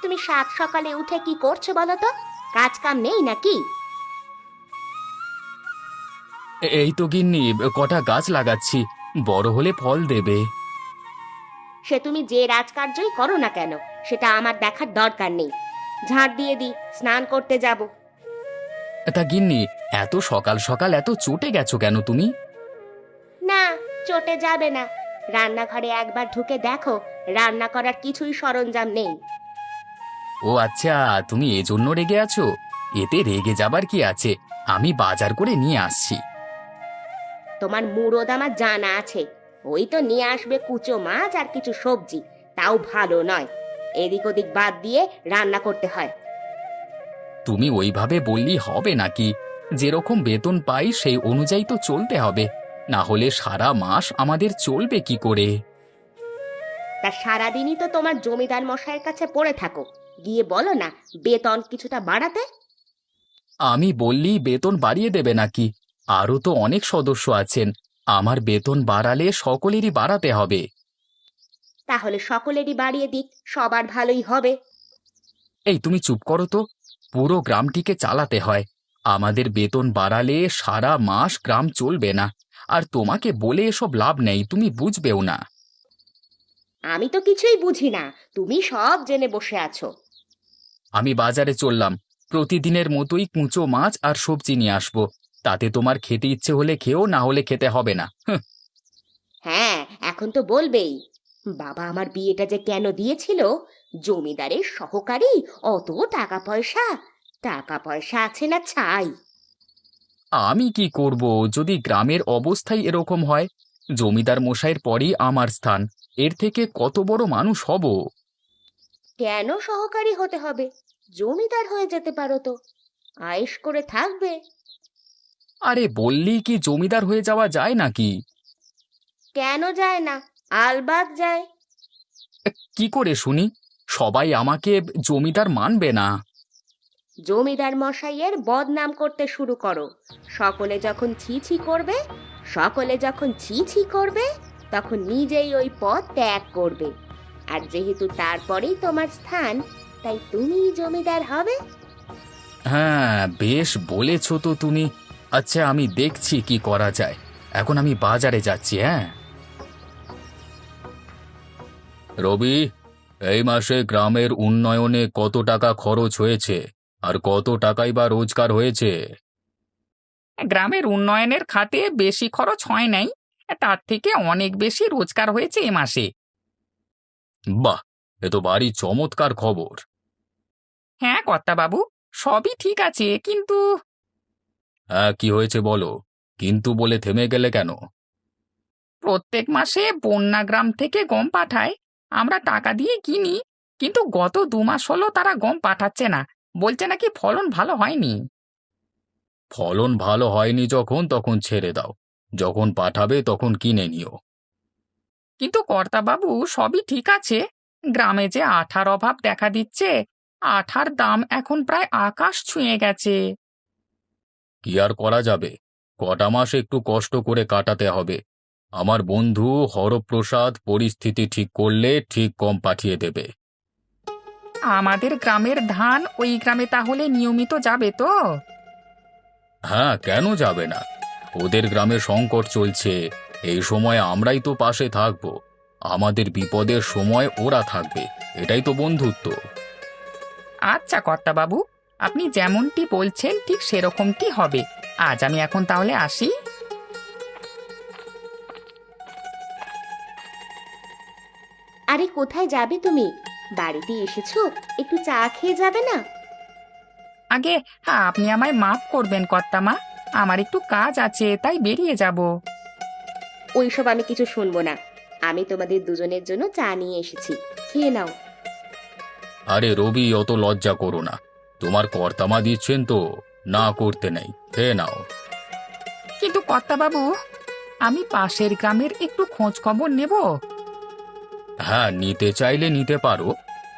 তুমি সাত সকালে উঠে কি করছো বলো তো? কাজ কাম নেই নাকি? এই তো গিন্নি, কটা গাছ লাগাচ্ছি, বড় হলে ফল দেবে। সে তুমি যে রাজকার্যই করো না কেন, সেটা আমার দেখার দরকার নেই। ঝাড় দিয়ে দি, স্নান করতে যাব। তা গিন্নি, এত সকাল সকাল এত চটে গেছো কেন তুমি? না, চটে যাবে না। রান্নাঘরে একবার ঢুকে দেখো, রান্না করার কিছুই সরঞ্জাম নেই। ও আচ্ছা, তুমি এজন্য রেগে আছো? এতে রেগে যাবার কি আছে, আমি বাজার করে নিয়ে আসছি। তোমার মুরদ আমার জানা আছে। ওই তো নিয়ে আসবে কুচো মাছ আর কিছু সবজি, তাও ভালো নয়। এদিক ওদিক বাদ দিয়ে রান্না করতে হয়। তুমি ওইভাবে বললেই হবে নাকি? যেরকম বেতন পাই সেই অনুযায়ী তো চলতে হবে, না হলে সারা মাস আমাদের চলবে কি করে? তা সারাদিনই তো তোমার জমিদার মশাইয়ের কাছে পড়ে থাকো, গিয়ে বলো না বেতন কিছুটা বাড়াতে। আমি বললেই বেতন বাড়িয়ে দেবে নাকি? আরও তো অনেক সদস্য আছেন, আমার বেতন বাড়ালে সকলেরই বাড়াতে হবে। তাহলে সকলেরই বাড়িয়ে দিক, সবার ভালোই হবে। এই তুমি চুপ করো তো, পুরো গ্রামটিকে চালাতে হয়। আমাদের বেতন বাড়ালে সারা মাস গ্রাম চলবে না। আর তোমাকে বলে এসব লাভ নেই, তুমি বুঝবেও না। আমি তো কিছুই বুঝি না, তুমি সব জেনে বসে আছো। আমি বাজারে চললাম, প্রতিদিনের মতোই কুঁচো মাছ আর সবজি নিয়ে আসবো। তাতে তোমার খেতে ইচ্ছে হলে খেও, না হলে খেতে হবে না। হ্যাঁ, এখন তো বলবেই। বাবা আমার বিয়েটা যে কেন দিয়েছিল, জমিদারের সহকারী, অত টাকা পয়সা। টাকা পয়সা আছে না ছাই। আমি কি করব যদি গ্রামের অবস্থাই এরকম হয়? জমিদার মশাইয়ের পরই আমার স্থান, এর থেকে কত বড় মানুষ হব? কেন সহকারী হতে হবে? জমিদার হয়ে যেতে পারো তো, আয়েশ করে থাকবে। আরে বললেই কি জমিদার হয়ে যাওয়া যায় নাকি? কেন যায় না? আলবাত যায়। কি করে শুনি? সবাই আমাকে জমিদার মানবে না। জমিদার মশাইয়ের বদনাম করতে শুরু করো। সকলে যখন ছি ছি করবে, সকলে যখন ছি ছি করবে, তখন নিজেই ওই পদ ত্যাগ করবে। আর যেহেতু তারপরেই তোমার স্থান, তাই তুমিই জমিদার হবে। হ্যাঁ, বেশ বলেছ তো তুমি। আচ্ছা, আমি দেখছি কি করা যায়। এখন আমি বাজারে যাচ্ছি। হ্যাঁ রবি, এই মাসে গ্রামের উন্নয়নে কত টাকা খরচ হয়েছে আর কত টাকাই বা রোজগার হয়েছে? গ্রামের উন্নয়নের খাতে বেশি খরচ হয় নাই, তার থেকে অনেক বেশি রোজগার হয়েছে এ মাসে। বাহ, এ তো ভারী চমৎকার খবর। হ্যাঁ কর্তাবাবু, সবই ঠিক আছে, কিন্তু হ্যাঁ, কি হয়েছে বলো? কিন্তু বলে থেমে গেলে কেন? প্রত্যেক মাসে বন্যা গ্রাম থেকে গম পাঠায়, আমরা টাকা দিয়ে কিনি, কিন্তু গত 2 মাস হলো তারা গম পাঠাচ্ছে না, বলছে নাকি ফলন ভালো হয়নি। ফলন ভালো হয়নি যখন, তখন ছেড়ে দাও। যখন পাঠাবে তখন কিনে নিও। কিন্তু কর্তাবাবু, সবই ঠিক আছে, গ্রামে যে আঠার অভাব দেখা দিচ্ছে, আঠার দাম এখন প্রায় আকাশ ছুঁয়ে গেছে। কি আর করা যাবে, কটা মাস একটু কষ্ট করে কাটাতে হবে। আমার বন্ধু হরপ্রসাদ পরিস্থিতি ঠিক করলে ঠিক কম পাঠিয়ে দেবে। আমাদের গ্রামের ধান ওই গ্রামে তাহলে নিয়মিত যাবে তো? হ্যাঁ, কেন যাবে না? ওদের গ্রামে সংকট চলছে, এই সময় আমরাই তো পাশে থাকবো। আমাদের বিপদের সময় ওরা থাকবে, এটাই তো বন্ধুত্ব। আচ্ছা কর্তাবাবু, আপনি যেমনটি বলছেন ঠিক সেরকমটি হবে। আজ আমি এখন তাহলে আসি। আরে কোথায় যাবে তুমি? বাড়িতে এসেছো, একটু চা খেয়ে যাবে না? আগে আপনি আমায় মাফ করবেন কর্তামা, আমার একটু কাজ আছে তাই বেরিয়ে যাব। ওইসব আমি কিছু শুনবো না। আমি তোমাদের দুজনের জন্য চা নিয়ে এসেছি, খেয়ে নাও। আরে রবি, অত লজ্জা করো না। তোমার কর্তামা দিচ্ছেন তো, না করতে নেই, খেয়ে নাও। কিন্তু কর্তাবাবু, আমি পাশের গ্রামের একটু খোঁজ খবর নেব। হ্যাঁ, নিতে চাইলে নিতে পারো,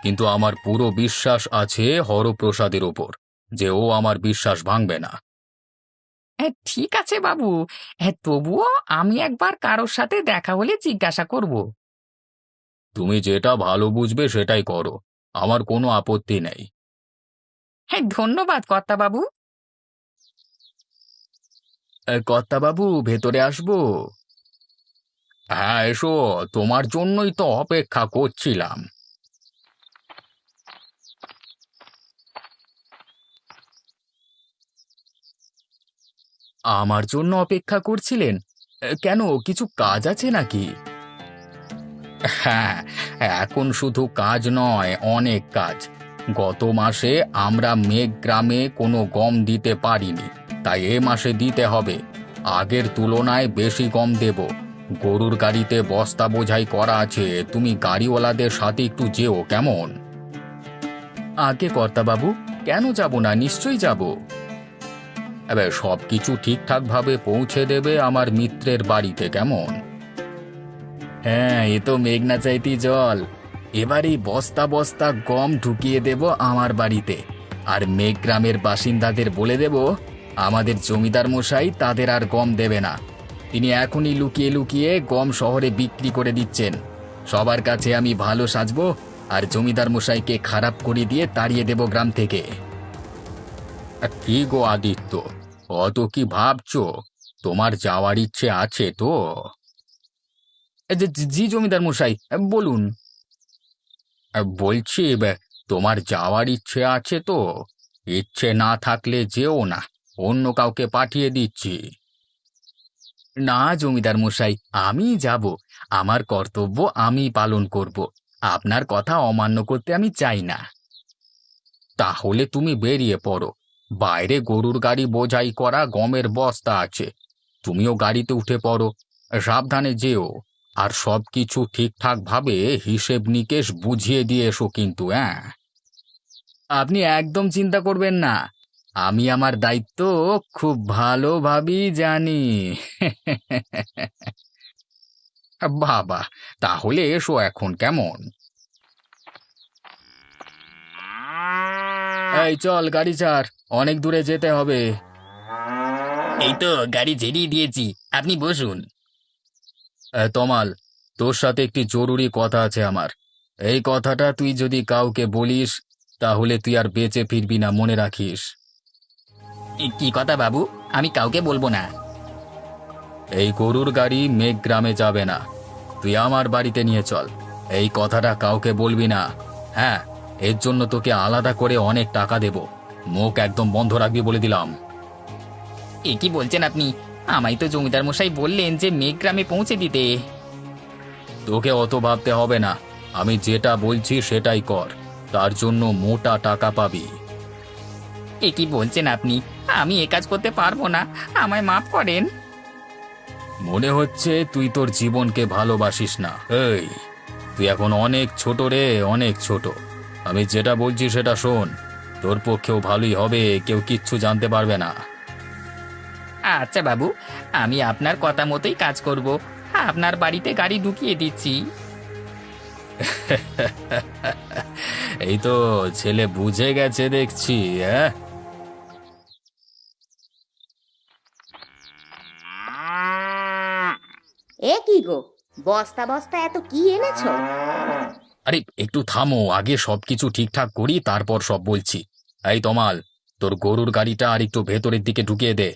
কিন্তু আমার পুরো বিশ্বাস আছে হরপ্রসাদের ওপর, যে ও আমার বিশ্বাস ভাঙবে না। হ্যাঁ ঠিক আছে বাবু, হ্যাঁ তবুও আমি একবার কারোর সাথে দেখা হলে জিজ্ঞাসা করব। তুমি যেটা ভালো বুঝবে সেটাই করো। আমার কোনো আপত্তি নেই। হ্যাঁ, ধন্যবাদ কর্তাবাবু। কর্তাবাবু, ভেতরে আসবো? হ্যাঁ, এসো, তোমার জন্যই তো অপেক্ষা করছিলাম। আমার জন্য অপেক্ষা করছিলেন? কেন, কিছু কাজ আছে নাকি? হ্যাঁ, এখন শুধু কাজ নয়, অনেক কাজ। গত মাসে আমরা মেঘ গ্রামে কোনো গম দিতে পারিনি, তাই এ মাসে দিতে হবে। আগের তুলনায় বেশি গম দেব। গরুর গাড়িতে বস্তা বোঝাই করা আছে, তুমি গাড়িওয়ালাদের সাথে একটু যেও, কেমন? আগে কর্তাবাবু, কেন যাব না, নিশ্চয়ই যাব। এবার সব কিছু ঠিকঠাকভাবে পৌঁছে দেবে আমার মিত্রের বাড়িতে, কেমন? হ্যাঁ, এ তো মেঘনা চাইতি জল। এবারই বস্তা বস্তা গম ঢুকিয়ে দেব আমার বাড়িতে। আর মেঘ গ্রামের বাসিন্দাদের বলে দেব আমাদের জমিদার মশাই তাদের আর গম দেবে না। তিনি এখনই লুকিয়ে লুকিয়ে গম শহরে বিক্রি করে দিচ্ছেন। সবার কাছে আমি ভালো সাজবো আর জমিদার মশাইকে খারাপ করে দিয়ে তাড়িয়ে দেব গ্রাম থেকে। কি গো আদিত্য, অত কি ভাবছো? তোমার যাওয়ার ইচ্ছে আছে তো? জি জমিদার মশাই, বলুন। বলছি, তোমার যাওয়ার ইচ্ছে আছে তো? ইচ্ছে না থাকলে যেও না, অন্য কাউকে পাঠিয়ে দিচ্ছি। না জমিদার মশাই, আমি যাব। আমার কর্তব্য আমি পালন করব। আপনার কথা অমান্য করতে আমি চাই না। তাহলে তুমি বেরিয়ে পড়ো। বাইরে গরুর গাড়ি বোঝাই করা গমের বস্তা আছে, তুমিও গাড়িতে উঠে পড়ো। সাবধানে যেও, আর সবকিছু ঠিকঠাক ভাবে হিসেব নিকেশ বুঝিয়ে দিয়ে এসো কিন্তু, হ্যাঁ? আপনি একদম চিন্তা করবেন না, আমি আমার দায়িত্ব খুব ভালোভাবেই জানি। বাবা, তাহলে এসো এখন, কেমন? এই চল, গাড়ি ছাড়, অনেক দূরে যেতে হবে। এই তো গাড়ি ছেড়িয়ে দিয়েছি, আপনি বসুন। তমাল, তোর সাথে একটি জরুরি কথা আছে আমার। এই কথাটা তুই যদি কাউকে বলিস তাহলে তুই আর বেঁচে ফিরবি না, মনে রাখিস। কি কথা বাবু? আমি কাউকে বলবো না। এই গরুর গাড়ি মেঘ গ্রামে যাবে না, তুই আমার বাড়িতে নিয়ে চল। এই কথাটা কাউকে বলবি না। হ্যাঁ, এর জন্য তোকে আলাদা করে অনেক টাকা দেব। মুখ একদম বন্ধ রাখবি বলে দিলাম। এ কি বলছেন আপনি? আমায় তো জমিদার মশাই বললেন যে মেঘ গ্রামে পৌঁছে দিতে। তোকে অত ভাবতে হবে না, আমি যেটা বলছি সেটাই কর, তার জন্য মোটা টাকা পাবি। এ কি বলছেন আপনি? আমি এ কাজ করতে পারবো না, আমায় মাফ করেন। মনে হচ্ছে তুই তোর জীবনকে ভালোবাসিস না। এই, তুই এখন অনেক ছোট রে, অনেক ছোট। আমি যেটা বলছি সেটা শোন, তোর পক্ষেও ভালোই হবে, কেউ কিচ্ছু জানতে পারবে না। আচ্ছা বাবু, আমি আপনার কথা মতোই কাজ করব। আপনার বাড়িতে গাড়ি ঢুকিয়ে দিচ্ছি। এই তো ছেলে বুঝে গেছে দেখছি, হ্যাঁ? এ কি গো, বস্তা বস্তা এত কি এনেছো? আরে একটু থামো, আগে সবকিছু ঠিকঠাক করি তারপর সব বলছি। এই তমাল, তোর গরুর গাড়িটা আর একটু ভেতরের দিকে ঢুকিয়ে দে।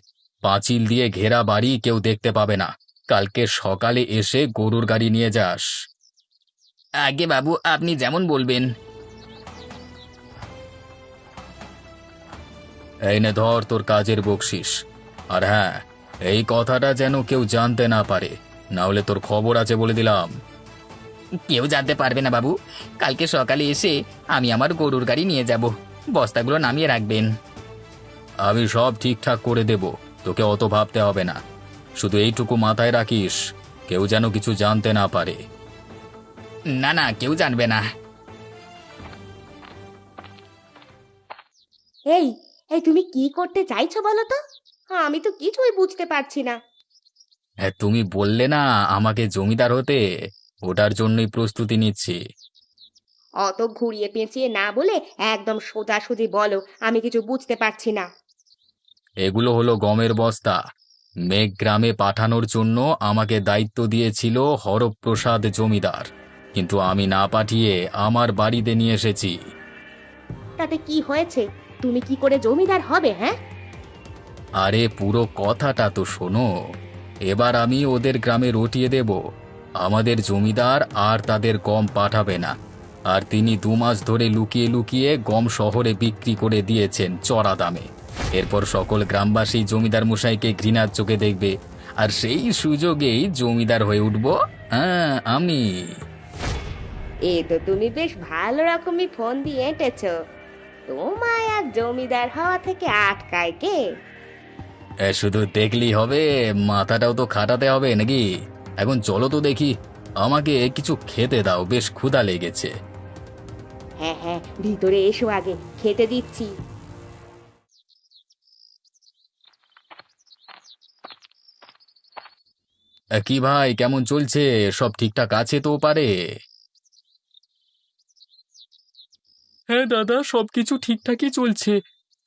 পাঁচিল দিয়ে ঘেরা বাড়ি, কেউ দেখতে পাবে না। কালকে সকালে এসে গরুর গাড়ি নিয়ে যাস। আগে বাবু, আপনি যেমন বলবেন। এই নে ধর তোর কাজের বকশিস। আর হ্যাঁ, এই কথাটা যেন কেউ জানতে না পারে, না হলে তোর খবর আছে বলে দিলাম। কেউ জানতে পারবে না বাবু। কালকে সকালে এসে আমি আমার গরুর গাড়ি নিয়ে যাব, বস্তাগুলো নামিয়ে রাখবেন। আমি সব ঠিকঠাক করে দেব, তোকে অত ভাবতে হবে না। শুধু এইটুকু মাথায় রাখিস, কেউ যেন কিছু জানতে না পারে। না না, কেউ জানবে না। এই এই তুমি কি করতে চাইছো বলো তো? আমি তো কিছুই বুঝতে পারছি না। হ্যাঁ, তুমি বললে না আমাকে জমিদার হতে, ওটার জন্যই প্রস্তুতি নিচ্ছি। অত ঘুরিয়ে পেঁচিয়ে না বলে একদম সোজাসুজি বলো, আমি কিছু বুঝতে পারছি না। এগুলো হলো গমের বস্তা। মেঘ গ্রামে পাঠানোর জন্য আমাকে দায়িত্ব দিয়েছিল হরপ্রসাদ জমিদার। কিন্তু আমি না পাঠিয়ে আমার বাড়িতে নিয়ে এসেছি। তাতে কি হয়েছে? তুমি কি করে জমিদার হবে, হ্যাঁ? আরে পুরো কথাটা তো শোনো। এবার আমি ওদের গ্রামে রটিয়ে দেব। আমাদের জমিদার আর তাদের গম পাঠাবে না। আর তিনি 2 মাস ধরে লুকিয়ে লুকিয়ে গম শহরে বিক্রি করে দিয়েছেন চড়া দামে। এরপর সকল গ্রামবাসী জমিদার মশাইকে ঘৃণার চোখে দেখবে, আর সেই সুযোগেই জমিদার হয়ে উঠব। হ্যাঁ, আমি। এ তো তুমি বেশ ভালো রকমই ফোন দিয়ে এঁটেছো। তোমায় আর জমিদার হওয়া থেকে আটকায় কে? শুধু দেখলেই হবে, মাথাটাও তো খাটাতে হবে নাকি? এখন চলো তো দেখি, আমাকে কিছু খেতে দাও, বেশ ক্ষুধা লেগেছে। হ্যাঁ হ্যাঁ, ভিতরে এসো, আগে খেতে দিচ্ছি। কি ভাই, কেমন চলছে? সব ঠিকঠাক আছে তো পারে? হ্যাঁ দাদা, সবকিছু ঠিকঠাকই চলছে।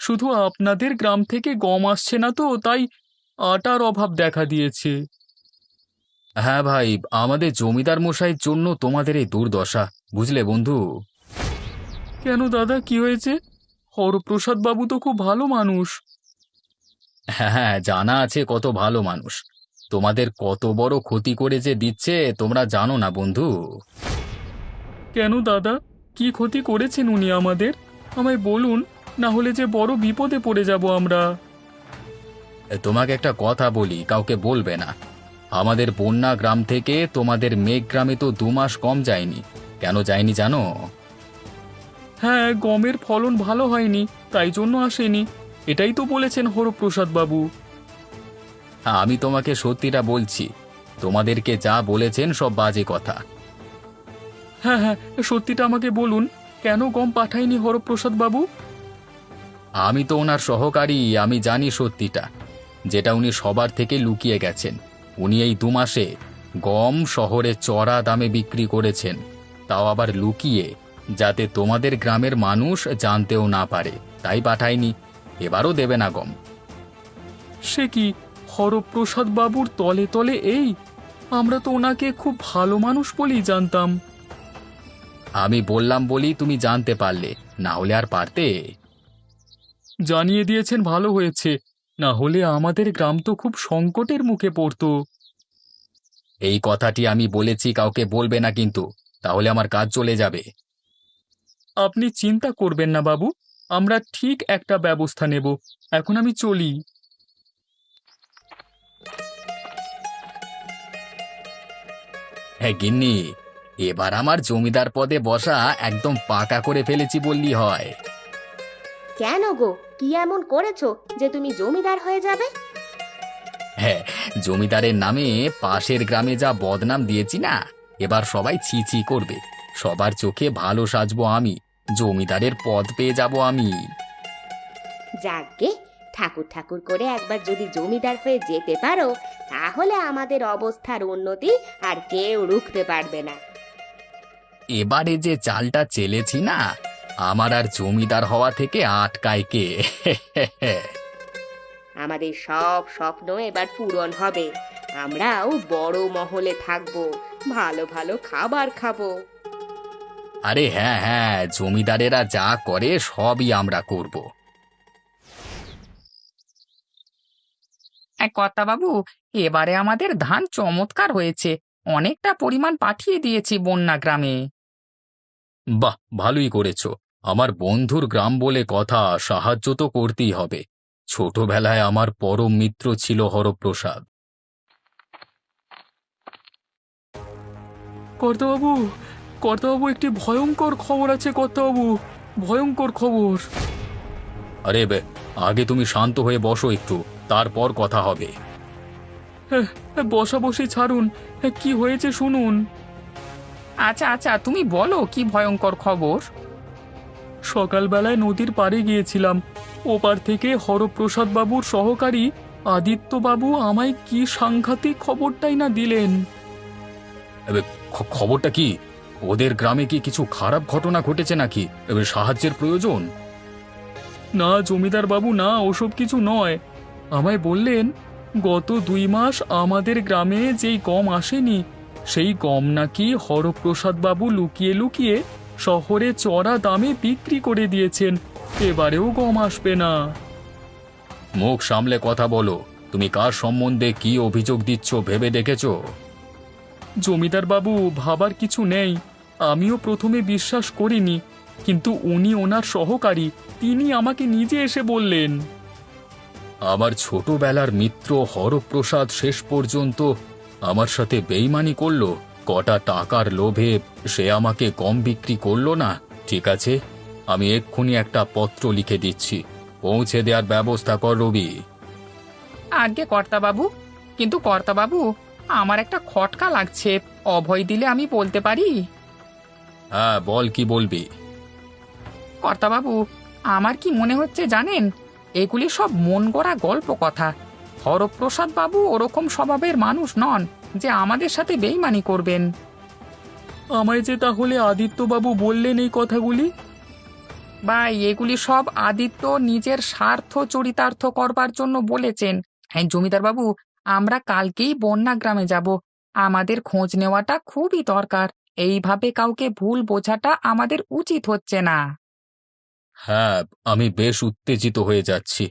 শুধু আপনাদের গ্রাম থেকে গম আসছে না তো, তাই আটার অভাব দেখা দিয়েছে। হ্যাঁ ভাই, আমাদের জমিদার মশাইয়ের জন্য তোমাদের এই দুর্দশা, বুঝলে বন্ধু? কেন দাদা, কি হয়েছে? হরপ্রসাদ বাবু তো খুব ভালো মানুষ। হ্যাঁ হ্যাঁ, জানা আছে কত ভালো মানুষ। তোমাদের কত বড় ক্ষতি করে যে দিচ্ছে তোমরা জানো না বন্ধু। কেন দাদা, কি ক্ষতি করেছেন উনি আমাদের? আমায় বলুন, না হলে যে বড় বিপদে পড়ে যাব আমরা। তোমাকে একটা কথা বলি, কাউকে বলবে না। আমাদের বন্যা গ্রাম থেকে তোমাদের মেঘ গ্রামে তো 2 মাস কম যায়নি। কেন যায়নি জানো? হ্যাঁ, গমের ফলন ভালো হয়নি, তাই জন্য আসেনি। এটাই তো বলেছেন হরপ্রসাদ বাবু। আমি তোমাকে সত্যিটা বলছি, তোমাদেরকে যা বলেছেন সব বাজে কথা। হ্যাঁ হ্যাঁ, সত্যিটা আমাকে বলুন, কেন গম পাঠায়নি হরপ্রসাদ বাবু? আমি তো ওনার সহকারী, আমি জানি সত্যিটা, যেটা উনি সবার থেকে লুকিয়ে গেছেন। উনি এই 2 মাসে গম শহরে চড়া দামে বিক্রি করেছেন, তাও আবার লুকিয়ে, যাতে তোমাদের গ্রামের মানুষ জানতেও না পারে। তাই পাঠায়নি, এবারও দেবে না গম। সে কি, হরপ্রসাদ বাবুর তলে তলে এই? আমরা তো ওনাকে খুব ভালো মানুষ বলেই জানতাম। আমি বললাম বলি তুমি জানতে পারলে, না হলে আর পারতে? জানিয়ে দিয়েছেন, ভালো হয়েছে। না হলে আমাদের গ্রাম তো খুব সংকটের মুখে পড়তো। এই কথাটি আমি বলেছি কাউকে বলবে না কিন্তু, তাহলে আমার কাজ চলে যাবে। আপনি চিন্তা করবেন না বাবু, আমরা ঠিক একটা ব্যবস্থা নেব। এখন আমি চলি। হ্যাঁ গিন্নি, এবার আমার জমিদার পদে বসা একদম পাকা করে ফেলেছি বললি হয়। কেন গো, কি এমন করেছো যে তুমি জমিদার হয়ে যাবে? হ্যাঁ, জমিদারের নামে পাশের গ্রামে যা বদনাম দিয়েছি না, এবার সবাই ছি ছি করবে। সবার চোখে ভালো সাজবো আমি, জমিদারের পদ পেয়ে যাব আমি। যাকগে, ঠাকুর ঠাকুর করে একবার যদি জমিদার হয়ে যেতে পারো, তাহলে আমাদের অবস্থার উন্নতি আর কেউ রুখতে পারবে না। এবারে যে চালটা চেলেছি না, আমার আর জমিদার হওয়া থেকে আটকায় কে? আমাদের সব স্বপ্ন এবার পূরণ হবে। আমরাও বড় মহলে থাকবো, ভালো ভালো খাবার খাবো। আরে হ্যাঁ হ্যাঁ, জমিদারেরা যা করে সবই আমরা করব। কর্তা বাবু, এবারে আমাদের ধান চমৎকার হয়েছে। অনেকটা পরিমাণ পাঠিয়ে দিয়েছি বন্যা গ্রামে। বাহ, ভালোই করেছো। আমার বন্ধুর গ্রাম বলে কথা, সাহায্য তো করতেই হবে। ছোটবেলায় আমার পরম মিত্র ছিল হরপ্রসাদ। কর্তাবাবু, কর্তাবাবু, একটি ভয়ঙ্কর খবর আছে কর্তাবাবু, ভয়ঙ্কর খবর। আরে আগে তুমি শান্ত হয়ে বসো একটু, তারপর কথা হবে। হ্যাঁ, বসাবসি ছাড়ুন, কি হয়েছে শুনুন। আচ্ছা আচ্ছা, তুমি বলো কি ভয়ঙ্কর খবর। সকালবেলায় নদীর পাড়ে গিয়েছিলাম। ওপার থেকে হরপ্রসাদ বাবুর সহকারী আদিত্যবাবু আমায় কি সাংঘাতিক খবরটাই না দিলেন। খবরটা কি? ওদের গ্রামে কি কিছু খারাপ ঘটনা ঘটেছে নাকি? সাহায্যের প্রয়োজন? না জমিদার বাবু, না, ওসব কিছু নয়। আমায় বললেন, গত 2 মাস আমাদের গ্রামে যেই গম আসেনি, সেই গম নাকি হরপ্রসাদ বাবু লুকিয়ে লুকিয়ে শহরে চড়া দামে বিক্রি করে দিয়েছেন। এবারেও গম আসবে না। মুখ সামলে কথা বলো। তুমি কার সম্বন্ধে কি অভিযোগ দিচ্ছ ভেবে দেখেছো? জমিদার বাবু, ভাবার কিছু নেই। আমিও প্রথমে বিশ্বাস করিনি, কিন্তু উনি ওনার সহকারী, তিনি আমাকে নিজে এসে বললেন। আমার ছোটবেলার মিত্র হরপ্রসাদ শেষ পর্যন্ত আমার সাথে বেইমানি করলো। কটা টাকার লোভে সে আমাকে গম বিক্রি করলো না। ঠিক আছে, আমি এক্ষুনি একটা পত্র লিখে দিচ্ছি, পৌঁছে দেওয়ার ব্যবস্থা কর রবি। আগে কর্তাবাবু, কিন্তু কর্তাবাবু, আমার একটা খটকা লাগছে। অভয় দিলে আমি বলতে পারি? হ্যাঁ, বল, কি বলবি? কর্তাবাবু, আমার কি মনে হচ্ছে জানেন, এগুলি সব মন গড়া গল্প কথা। হরপ্রসাদ বাবু ওরকম স্বভাবের মানুষ নন যে আমাদের সাথে বেইমানি করবেন। আমায় যে তাহলে আদিত্যবাবু বললেন এই কথাগুলি? ভাই, এগুলি সব আদিত্য নিজের স্বার্থ চরিতার্থ করবার জন্য বলেছেন। হ্যাঁ জমিদার বাবু, আমরা কালকেই বন্যা গ্রামে যাব। আমাদের খোঁজ নেওয়াটা খুবই দরকার। এইভাবে কাউকে ভুল বোঝাটা আমাদের উচিত হচ্ছে না। হ্যাঁ, আমি বেশ উত্তেজিত হয়ে যাচ্ছি।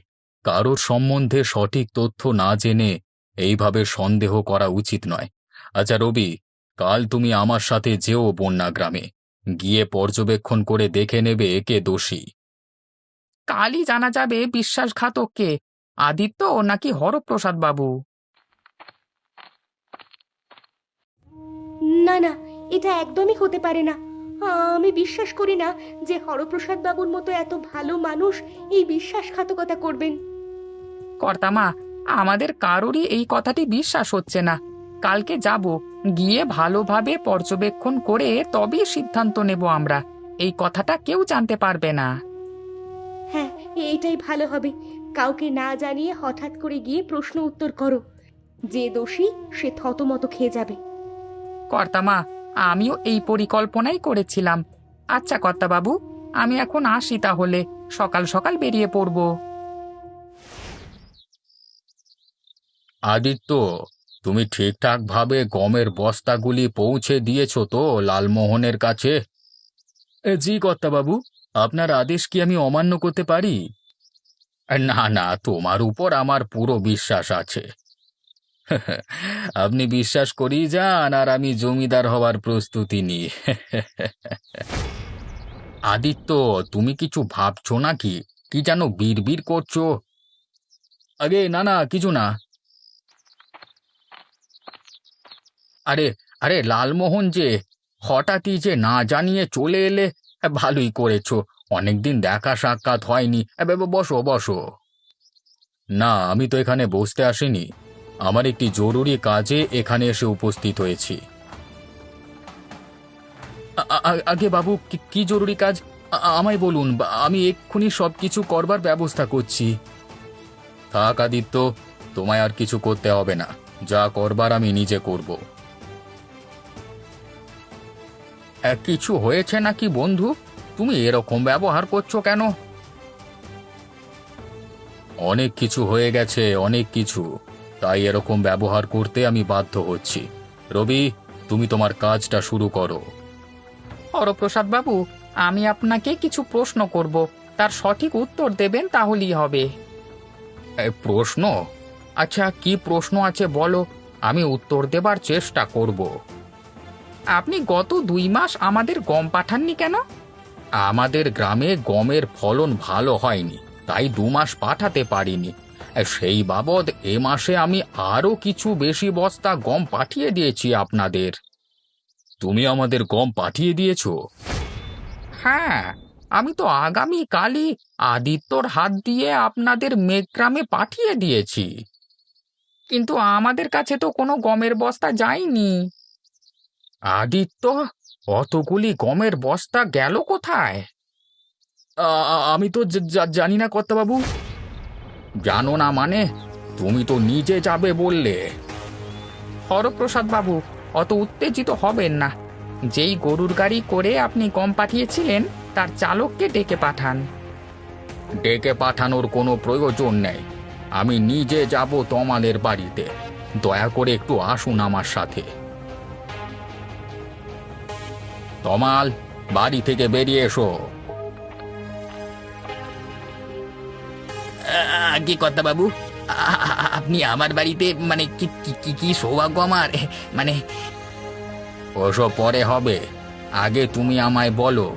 কারোর সম্বন্ধে সঠিক তথ্য না জেনে এইভাবে সন্দেহ করা উচিত নয়। আচ্ছা রবি, কাল তুমি আমার সাথে যেও বন্যা গ্রামে, গিয়ে পর্যবেক্ষণ করে দেখে নেবে কে দোষী। কালই জানা যাবে বিশ্বাসঘাতক কে, আদিত্য নাকি হরপ্রসাদ বাবু। না না, এটা একদমই হতে পারে না। আমি বিশ্বাস করি না যে হরপ্রসাদ বাবুর মতো এত ভালো মানুষ এই বিশ্বাসঘাতকতা করবেন। কর্তামা, আমাদের কারোরই এই কথাটি বিশ্বাস হচ্ছে না। কালকে যাব, গিয়ে ভালোভাবে পর্যবেক্ষণ করে তবেই সিদ্ধান্ত নেব আমরা। এই কথাটা কেউ জানতে পারবে না। হ্যাঁ, এটাই ভালো হবে। কাউকে না জানিয়ে হঠাৎ করে গিয়ে প্রশ্ন উত্তর করো। যে দোষী সে থতমত খেয়ে যাবে। কর্তামা, আমিও এই পরিকল্পনাই করেছিলাম। আচ্ছা কর্তাবাবু, আমি এখন আসি তাহলে, সকাল সকাল বেরিয়ে পড়ব। আদিত্য, তুমি ঠিকঠাকভাবে গমের বস্তাগুলি পৌঁছে দিয়েছো তো লালমোহনের কাছে? জি কর্তাবাবু, আপনার আদেশ কি আমি অমান্য করতে পারি? না না, তোমার উপর আমার পুরো বিশ্বাস আছে। আপনি বিশ্বাস করেই যান, আর আমি জমিদার হওয়ার প্রস্তুতি নিই। আদিত্য, তুমি কিছু ভাবছো নাকি? কি যেন বিড়বিড় করছো? আগে না না, কিছু না। আরে আরে, লালমোহন যে, হঠাৎই যে না জানিয়ে চলে এলে। ভালোই করেছো, অনেকদিন দেখা সাক্ষাৎ হয়নি। বসো বসো। না, আমি তো এখানে বসতে আসিনি। আমার একটি জরুরি কাজে এখানে এসে উপস্থিত হয়েছি। আগে বাবু, কি জরুরি কাজ? আমায় বলুন, আমি এক্ষুনি সবকিছু করবার ব্যবস্থা করছি। থাক আদিত্য, তোমায় আর কিছু করতে হবে না। যা করবার আমি নিজে করব। কিছু হয়েছে নাকি বন্ধু? তুমি এরকম ব্যবহার করছো কেন? অনেক কিছু হয়ে গেছে, অনেক কিছু। তাই এরকম ব্যবহার করতে আমি বাধ্য হচ্ছি। রবি, তুমি তোমার কাজটা শুরু করো। হরপ্রসাদ বাবু, আমি আপনাকে কিছু প্রশ্ন করব, তার সঠিক উত্তর দেবেন তাহলেই হবে। প্রশ্ন? আচ্ছা, কি প্রশ্ন আছে বলো, আমি উত্তর দেবার চেষ্টা করব। আপনি গত 2 মাস আমাদের গম পাঠাননি কেন? আমাদের গ্রামে গমের ফলন ভালো হয়নি, তাই 2 মাস পাঠাতে পারিনি। সেই বাবদ এ মাসে আমি আরও কিছু বেশি বস্তা গম পাঠিয়ে দিয়েছি আপনাদের। তুমি আমাদের গম পাঠিয়ে দিয়েছো? হ্যাঁ, আমি তো আগামী কালই আদিত্যর হাত দিয়ে আপনাদের মেঘগ্রামে পাঠিয়ে দিয়েছি। কিন্তু আমাদের কাছে তো কোনো গমের বস্তা যায়নি। আদিত্য, অতগুলি গমের বস্তা গেল কোথায়? আমি তো জানি না কর্তাবাবু। জানো না মানে? তুমি তো নিজে যাবে বললে। হরপ্রসাদ বাবু, অত উত্তেজিত হবেন না। যেই গরুর গাড়ি করে আপনি গম পাঠিয়েছিলেন তার চালককে ডেকে পাঠান। ডেকে পাঠানোর কোনো প্রয়োজন নেই। আমি নিজে যাব তোমাদের বাড়িতে। দয়া করে একটু আসুন আমার সাথে। তমাল, বাড়ি থেকে বেরিয়ে এসো। কি কথা বাবু, আপনি আমার বাড়িতে মানে কি কি কি সৌভাগ্য আমার, মানে ওসব পরে হবে, আগে তুমি আমায় বলো,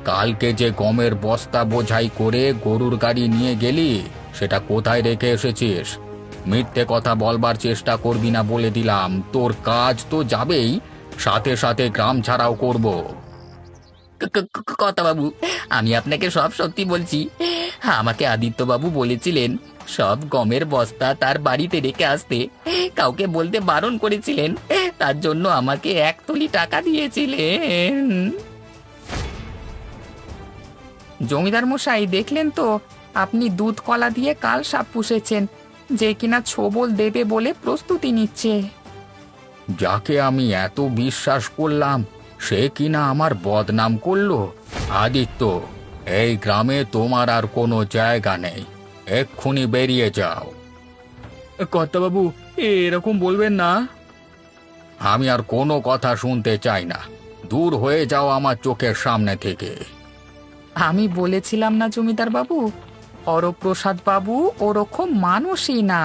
কালকে যে গমের বস্তা বোঝাই করে গরুর গাড়ি নিয়ে গেলি সেটা কোথায় রেখে এসেছিস? মিথ্যে কথা বলবার চেষ্টা করবি না বলে দিলাম, তোর কাজ তো যাবেই, সাথে সাথে গ্রাম ছাড়াও করব। কথা বাবু, আমি আপনাকে সব সত্যি বলছি। আমাকে আদিত্য বাবু বলেছিলেন সব গমের বস্তা তার বাড়িতে রেখে আসতে, কাউকে বলতে বারণ করেছিলেন, তার জন্য আমাকে 1 থলি টাকা দিয়েছিলেন। জমিদার মশাই, দেখলেন তো, আপনি দুধ কলা দিয়ে কাল সাপ পুষেছেন, যে কিনা ছোবল দেবে বলে প্রস্তুতি নিচ্ছে। যাকে আমি এত বিশ্বাস করলাম সে কিনা আমার বদনাম করলো। আদিত্য, এই গ্রামে তোমার আর কোনো জায়গা নেই, এক্ষুনি বেরিয়ে যাও। কর্তাবাবু, এরকম বলবেন না। আমি আর কোনো কথা শুনতে চাই না, দূর হয়ে যাও আমার চোখের সামনে থেকে। আমি বলেছিলাম না জমিদার বাবু, হরপ্রসাদ বাবু ওরকম মানুষই না।